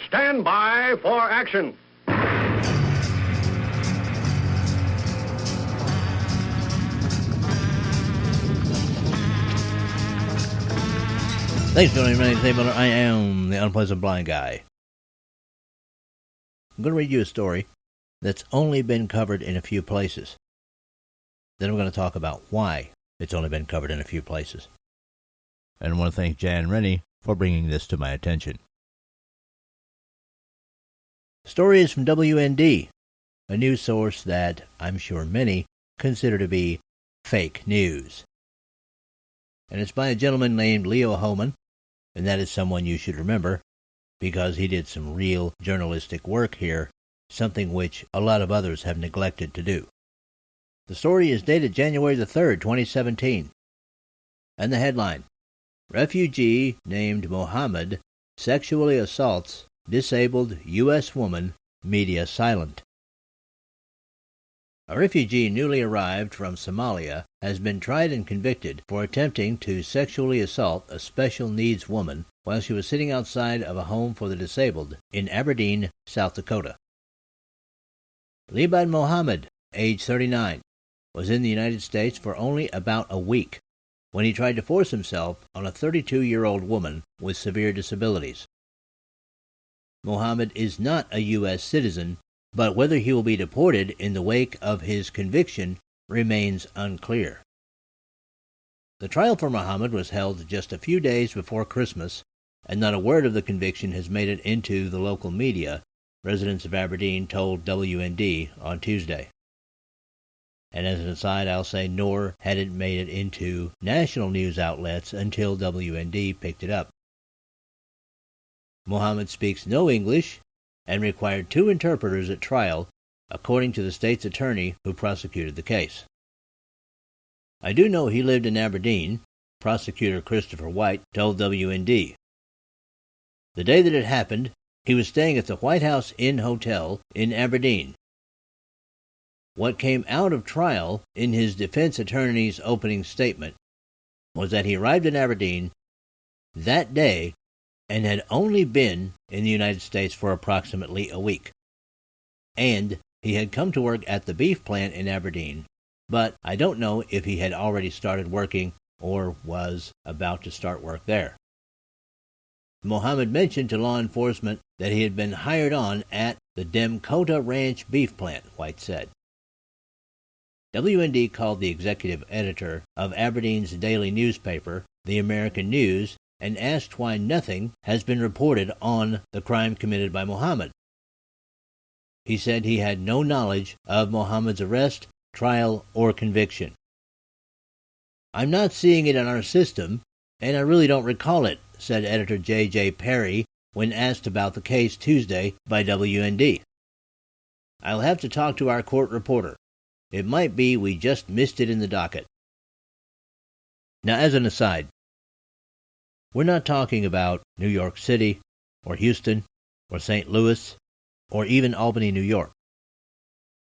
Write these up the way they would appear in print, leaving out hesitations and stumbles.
Stand by for action. Thanks for joining me. My name is Dave Miller. I am the Unpleasant Blind Guy. I'm going to read you a story that's only been covered in a few places. Then I'm going to talk about why it's only been covered in a few places. And I want to thank Jan Rennie for bringing this to my attention. The story is from WND, a news source that I'm sure many consider to be fake news. And it's by a gentleman named Leo Hohmann, and that is someone you should remember because he did some real journalistic work here, something which a lot of others have neglected to do. The story is dated January the 3rd, 2017. And the headline, Refugee named Mohammed sexually assaults disabled U.S. woman, media silent. A refugee newly arrived from Somalia has been tried and convicted for attempting to sexually assault a special needs woman while she was sitting outside of a home for the disabled in Aberdeen, South Dakota. Liban Mohammed, age 39, was in the United States for only about a week when he tried to force himself on a 32-year-old woman with severe disabilities. Mohammed is not a U.S. citizen, but whether he will be deported in the wake of his conviction remains unclear. The trial for Mohammed was held just a few days before Christmas, and not a word of the conviction has made it into the local media, residents of Aberdeen told WND on Tuesday. And as an aside, I'll say nor had it made it into national news outlets until WND picked it up. Mohammed speaks no English and required 2 interpreters at trial, according to the state's attorney who prosecuted the case. I do know he lived in Aberdeen, prosecutor Christopher White told WND. The day that it happened, he was staying at the White House Inn Hotel in Aberdeen. What came out of trial in his defense attorney's opening statement was that he arrived in Aberdeen that day and had only been in the United States for approximately a week. And he had come to work at the beef plant in Aberdeen, but I don't know if he had already started working or was about to start work there. Mohammed mentioned to law enforcement that he had been hired on at the Demkota Ranch beef plant, White said. WND called the executive editor of Aberdeen's daily newspaper, The American News, and asked why nothing has been reported on the crime committed by Mohammed. He said he had no knowledge of Mohammed's arrest, trial, or conviction. I'm not seeing it in our system, and I really don't recall it, said editor J.J. Perry when asked about the case Tuesday by WND. I'll have to talk to our court reporter. It might be we just missed it in the docket. Now, as an aside, we're not talking about New York City, or Houston, or St. Louis, or even Albany, New York.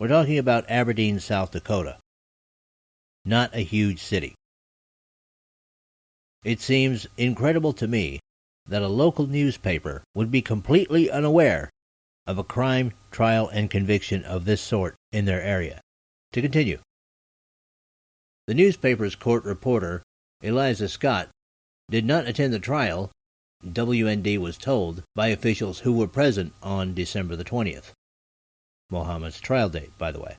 We're talking about Aberdeen, South Dakota. Not a huge city. It seems incredible to me that a local newspaper would be completely unaware of a crime, trial, and conviction of this sort in their area. To continue, the newspaper's court reporter, Eliza Scott, did not attend the trial, WND was told by officials who were present on December the 20th, Mohammed's trial date, by the way.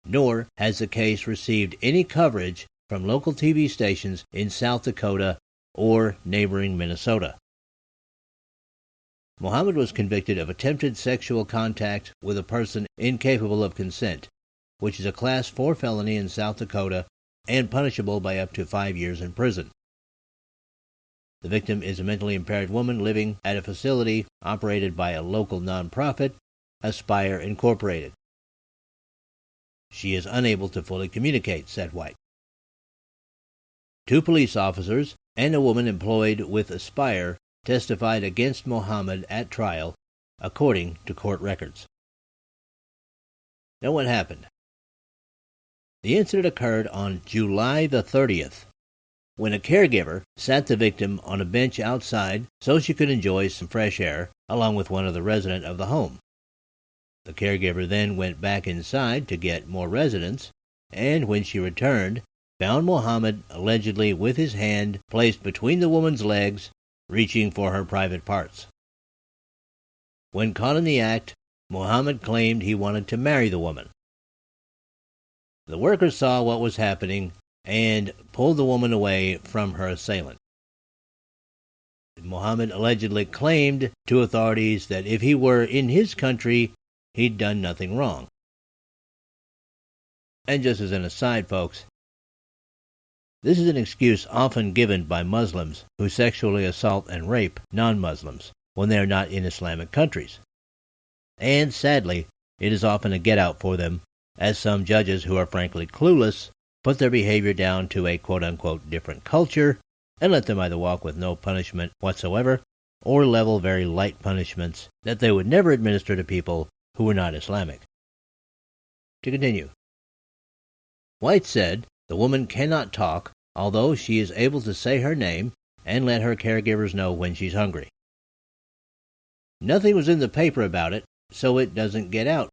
Nor has the case received any coverage from local TV stations in South Dakota or neighboring Minnesota. Mohammed was convicted of attempted sexual contact with a person incapable of consent, which is a Class 4 felony in South Dakota and punishable by up to 5 years in prison. The victim is a mentally impaired woman living at a facility operated by a local nonprofit, Aspire Incorporated. She is unable to fully communicate, said White. 2 police officers and a woman employed with Aspire testified against Mohammed at trial, according to court records. Now what happened? The incident occurred on July the 30th, when a caregiver sat the victim on a bench outside so she could enjoy some fresh air along with one other resident of the home. The caregiver then went back inside to get more residents, and when she returned, found Muhammad allegedly with his hand placed between the woman's legs, reaching for her private parts. When caught in the act, Muhammad claimed he wanted to marry the woman. The workers saw what was happening and pulled the woman away from her assailant. Muhammad allegedly claimed to authorities that if he were in his country, he'd done nothing wrong. And just as an aside, folks, this is an excuse often given by Muslims who sexually assault and rape non-Muslims when they are not in Islamic countries. And sadly, it is often a get-out for them, as some judges who are frankly clueless put their behavior down to a quote-unquote different culture and let them either walk with no punishment whatsoever or level very light punishments that they would never administer to people who were not Islamic. To continue, White said the woman cannot talk, although she is able to say her name and let her caregivers know when she's hungry. Nothing was in the paper about it, so it doesn't get out.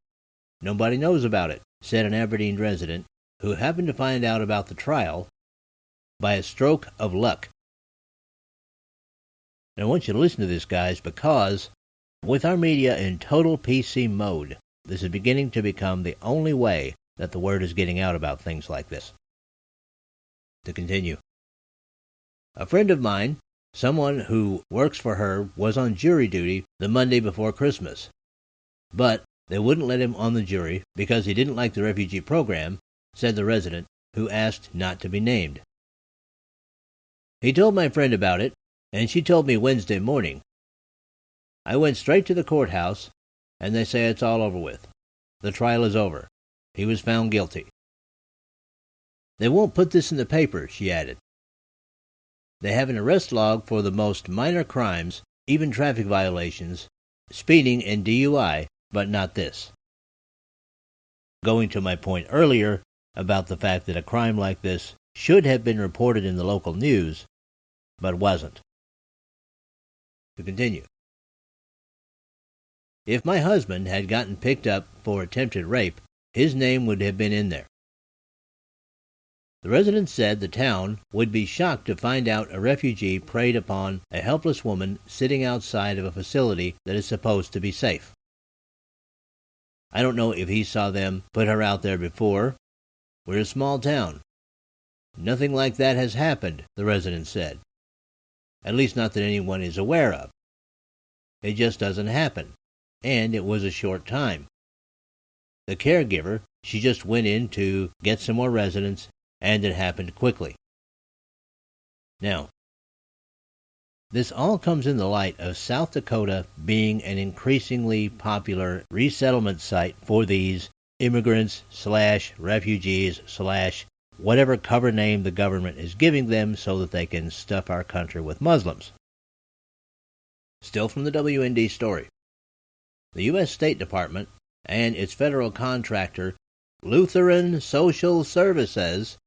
Nobody knows about it, said an Aberdeen resident who happened to find out about the trial by a stroke of luck. And I want you to listen to this, guys, because with our media in total PC mode, this is beginning to become the only way that the word is getting out about things like this. To continue, a friend of mine, someone who works for her, was on jury duty the Monday before Christmas, but they wouldn't let him on the jury because he didn't like the refugee program, said the resident, who asked not to be named. He told my friend about it, and she told me Wednesday morning. I went straight to the courthouse, and they say it's all over with. The trial is over. He was found guilty. They won't put this in the paper, she added. They have an arrest log for the most minor crimes, even traffic violations, speeding and DUI, but not this. Going to my point earlier about the fact that a crime like this should have been reported in the local news, but wasn't. To continue. If my husband had gotten picked up for attempted rape, his name would have been in there. The residents said the town would be shocked to find out a refugee preyed upon a helpless woman sitting outside of a facility that is supposed to be safe. I don't know if he saw them put her out there before. We're a small town. Nothing like that has happened, the resident said. At least not that anyone is aware of. It just doesn't happen, and it was a short time. The caregiver, she just went in to get some more residents, and it happened quickly. Now, this all comes in the light of South Dakota being an increasingly popular resettlement site for these immigrants / refugees / whatever cover name the government is giving them so that they can stuff our country with Muslims. Still from the WND story. The U.S. State Department and its federal contractor, Lutheran Social Services,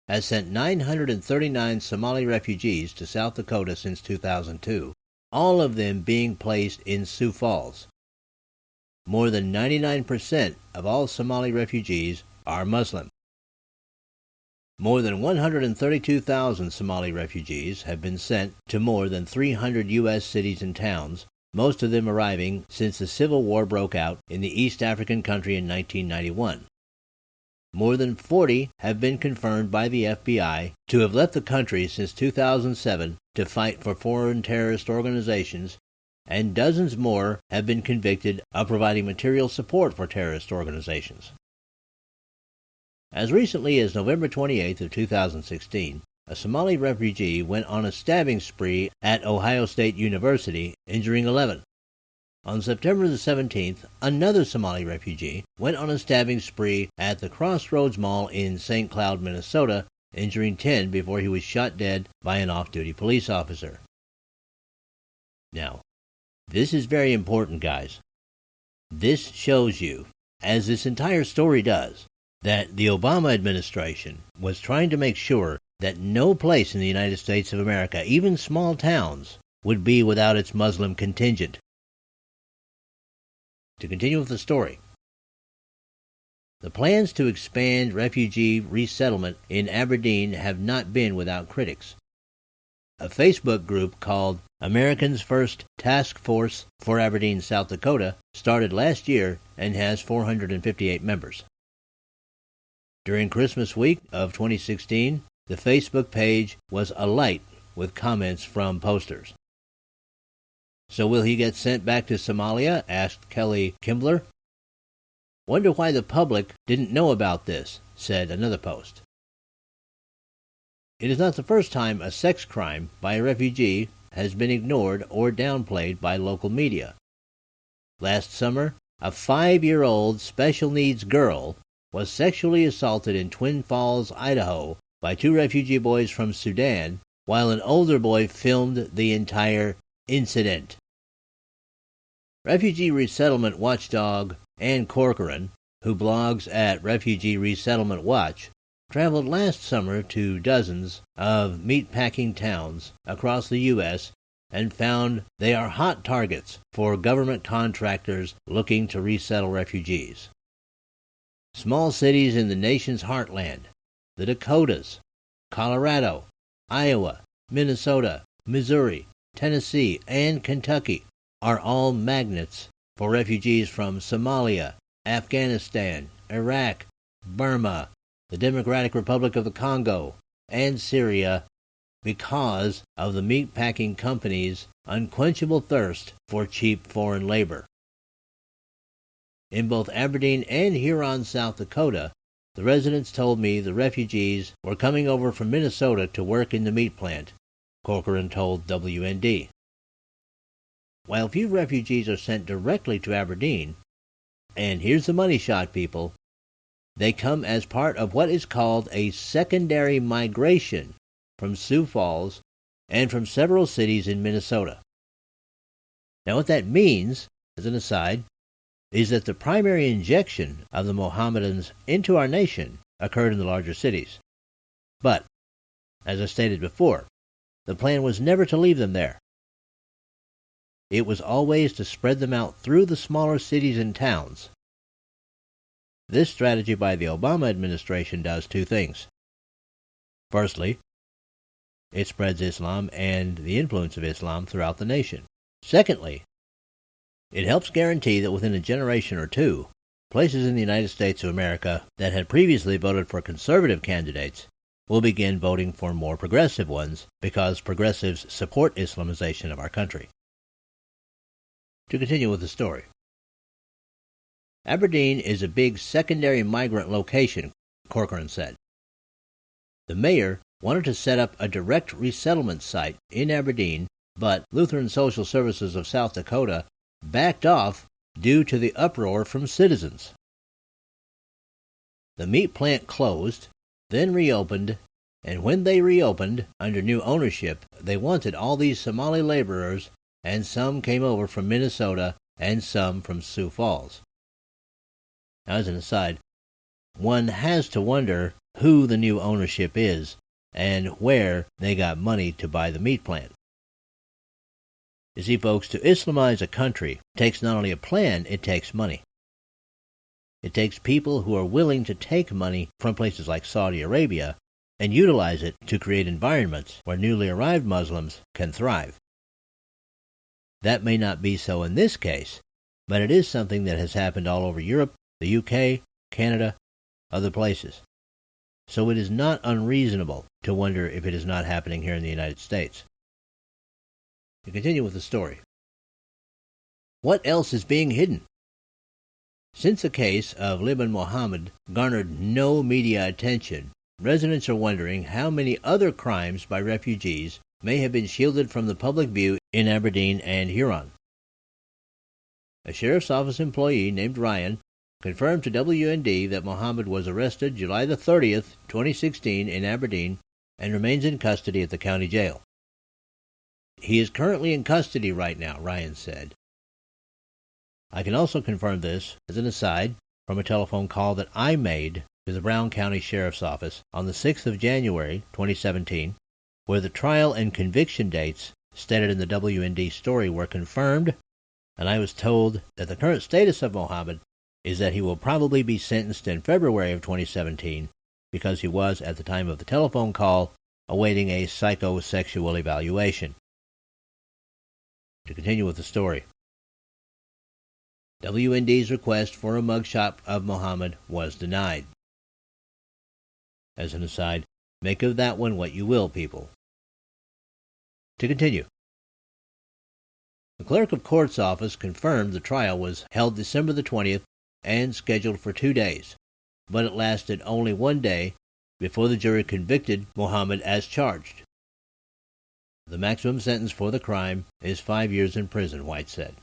has sent 939 Somali refugees to South Dakota since 2002, all of them being placed in Sioux Falls. More than 99% of all Somali refugees are Muslim. More than 132,000 Somali refugees have been sent to more than 300 U.S. cities and towns, most of them arriving since the civil war broke out in the East African country in 1991. More than 40 have been confirmed by the FBI to have left the country since 2007 to fight for foreign terrorist organizations, and dozens more have been convicted of providing material support for terrorist organizations. As recently as November 28th of 2016, a Somali refugee went on a stabbing spree at Ohio State University, injuring 11. On September the 17th, another Somali refugee went on a stabbing spree at the Crossroads Mall in St. Cloud, Minnesota, injuring 10 before he was shot dead by an off-duty police officer. Now, this is very important, guys. This shows you, as this entire story does, that the Obama administration was trying to make sure that no place in the United States of America, even small towns, would be without its Muslim contingent. To continue with the story, the plans to expand refugee resettlement in Aberdeen have not been without critics. A Facebook group called Americans First Task Force for Aberdeen, South Dakota, started last year and has 458 members. During Christmas week of 2016, the Facebook page was alight with comments from posters. "So will he get sent back to Somalia?" asked Kelly Kimbler. "Wonder why the public didn't know about this," said another post. It is not the first time a sex crime by a refugee has been ignored or downplayed by local media. Last summer, a 5-year-old special needs girl was sexually assaulted in Twin Falls, Idaho, by 2 refugee boys from Sudan, while an older boy filmed the entire incident. Refugee resettlement watchdog Ann Corcoran, who blogs at Refugee Resettlement Watch, traveled last summer to dozens of meatpacking towns across the U.S. and found they are hot targets for government contractors looking to resettle refugees. Small cities in the nation's heartland, the Dakotas, Colorado, Iowa, Minnesota, Missouri, Tennessee, and Kentucky are all magnets for refugees from Somalia, Afghanistan, Iraq, Burma, the Democratic Republic of the Congo, and Syria because of the meatpacking companies' unquenchable thirst for cheap foreign labor. In both Aberdeen and Huron, South Dakota, the residents told me the refugees were coming over from Minnesota to work in the meat plant, Corcoran told WND. While few refugees are sent directly to Aberdeen, and here's the money shot, people, they come as part of what is called a secondary migration from Sioux Falls and from several cities in Minnesota. Now what that means, as an aside, is that the primary injection of the Mohammedans into our nation occurred in the larger cities. But, as I stated before, the plan was never to leave them there. It was always to spread them out through the smaller cities and towns. This strategy by the Obama administration does 2 things. Firstly, it spreads Islam and the influence of Islam throughout the nation. Secondly, it helps guarantee that within a generation or 2, places in the United States of America that had previously voted for conservative candidates will begin voting for more progressive ones because progressives support Islamization of our country. To continue with the story, Aberdeen is a big secondary migrant location, Corcoran said. The mayor wanted to set up a direct resettlement site in Aberdeen, but Lutheran Social Services of South Dakota backed off due to the uproar from citizens. The meat plant closed, then reopened, and when they reopened under new ownership, they wanted all these Somali laborers, and some came over from Minnesota and some from Sioux Falls. Now, as an aside, one has to wonder who the new ownership is and where they got money to buy the meat plant. You see, folks, to Islamize a country takes not only a plan, it takes money. It takes people who are willing to take money from places like Saudi Arabia and utilize it to create environments where newly arrived Muslims can thrive. That may not be so in this case, but it is something that has happened all over Europe, the UK, Canada, other places. So it is not unreasonable to wonder if it is not happening here in the United States. To continue with the story, what else is being hidden? Since the case of Liban Mohammed garnered no media attention, residents are wondering how many other crimes by refugees may have been shielded from the public view in Aberdeen and Huron. A sheriff's office employee named Ryan confirmed to WND that Mohammed was arrested July the 30th, 2016 in Aberdeen and remains in custody at the county jail. He is currently in custody right now, Ryan said. I can also confirm this, as an aside, from a telephone call that I made to the Brown County Sheriff's Office on the 6th of January, 2017, where the trial and conviction dates stated in the WND story were confirmed, and I was told that the current status of Mohammed is that he will probably be sentenced in February of 2017 because he was, at the time of the telephone call, awaiting a psychosexual evaluation. To continue with the story, WND's request for a mugshot of Mohammed was denied. As an aside, make of that one what you will, people. To continue, the Clerk of Court's office confirmed the trial was held December the 20th and scheduled for 2 days, but it lasted only 1 day before the jury convicted Mohammed as charged. The maximum sentence for the crime is 5 years in prison, White said.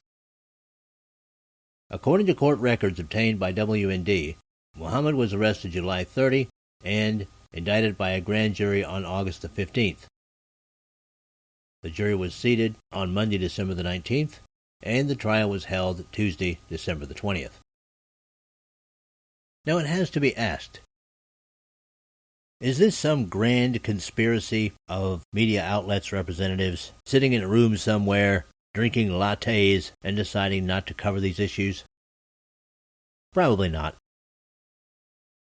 According to court records obtained by WND, Mohammed was arrested July 30 and indicted by a grand jury on August the 15th. The jury was seated on Monday, December the 19th, and the trial was held Tuesday, December the 20th. Now it has to be asked, is this some grand conspiracy of media outlets' representatives sitting in a room somewhere, drinking lattes, and deciding not to cover these issues? Probably not.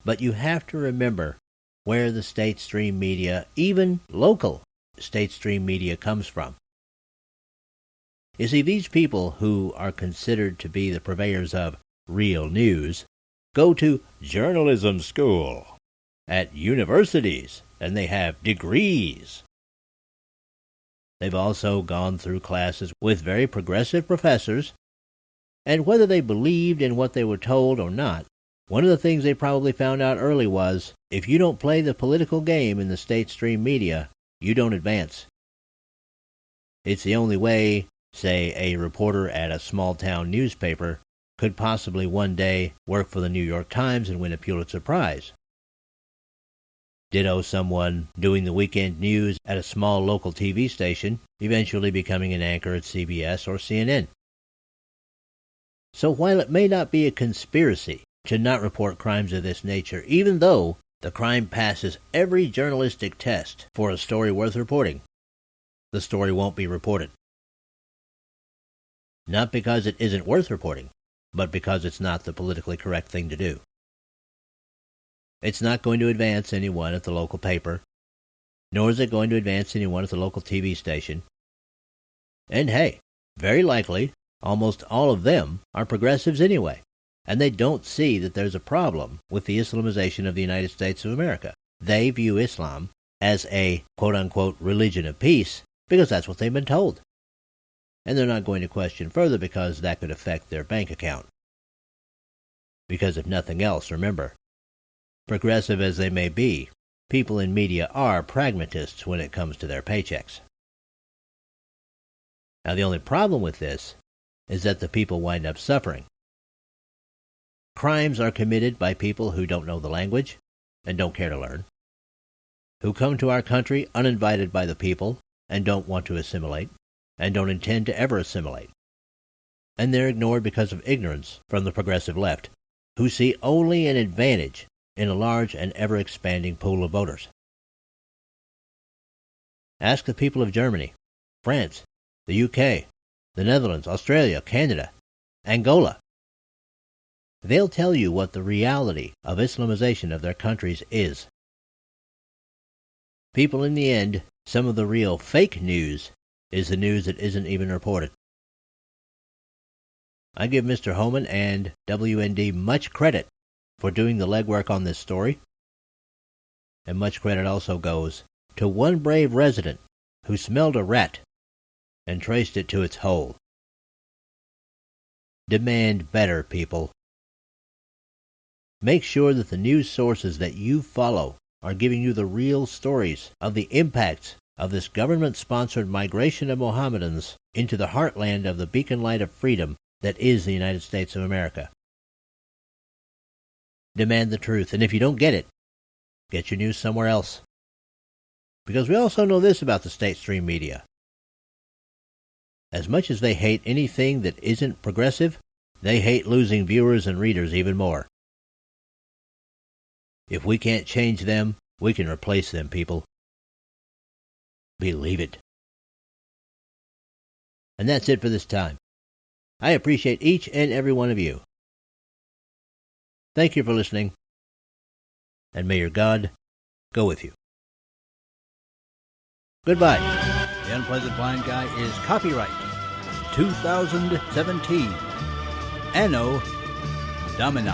But you have to remember where the state stream media, even local state stream media, comes from. You see, these people who are considered to be the purveyors of real news go to journalism school at universities, and they have degrees. They've also gone through classes with very progressive professors, and whether they believed in what they were told or not, one of the things they probably found out early was, if you don't play the political game in the state stream media, you don't advance. It's the only way, say, a reporter at a small-town newspaper could possibly one day work for the New York Times and win a Pulitzer Prize. Ditto someone doing the weekend news at a small local TV station, eventually becoming an anchor at CBS or CNN. So while it may not be a conspiracy to not report crimes of this nature, even though the crime passes every journalistic test for a story worth reporting, the story won't be reported. Not because it isn't worth reporting, but because it's not the politically correct thing to do. It's not going to advance anyone at the local paper, nor is it going to advance anyone at the local TV station. And hey, very likely, almost all of them are progressives anyway, and they don't see that there's a problem with the Islamization of the United States of America. They view Islam as a quote-unquote religion of peace because that's what they've been told. And they're not going to question further because that could affect their bank account. Because if nothing else, remember, progressive as they may be, people in media are pragmatists when it comes to their paychecks. Now the only problem with this is that the people wind up suffering. Crimes are committed by people who don't know the language and don't care to learn, who come to our country uninvited by the people and don't want to assimilate, and don't intend to ever assimilate. And they're ignored because of ignorance from the progressive left, who see only an advantage in a large and ever-expanding pool of voters. Ask the people of Germany, France, the UK, the Netherlands, Australia, Canada, Angola. They'll tell you what the reality of Islamization of their countries is. People, in the end, some of the real fake news is the news that isn't even reported. I give Mr. Homan and WND much credit for doing the legwork on this story, and much credit also goes to one brave resident who smelled a rat and traced it to its hole. Demand better, people. Make sure that the news sources that you follow are giving you the real stories of the impacts of this government-sponsored migration of Mohammedans into the heartland of the beacon light of freedom that is the United States of America. Demand the truth, and if you don't get it, get your news somewhere else. Because we also know this about the state stream media. As much as they hate anything that isn't progressive, they hate losing viewers and readers even more. If we can't change them, we can replace them, people. Believe it. And that's it for this time. I appreciate each and every one of you. Thank you for listening, and may your God go with you. Goodbye. The Unpleasant Blind Guy is copyright 2017. Anno Domini.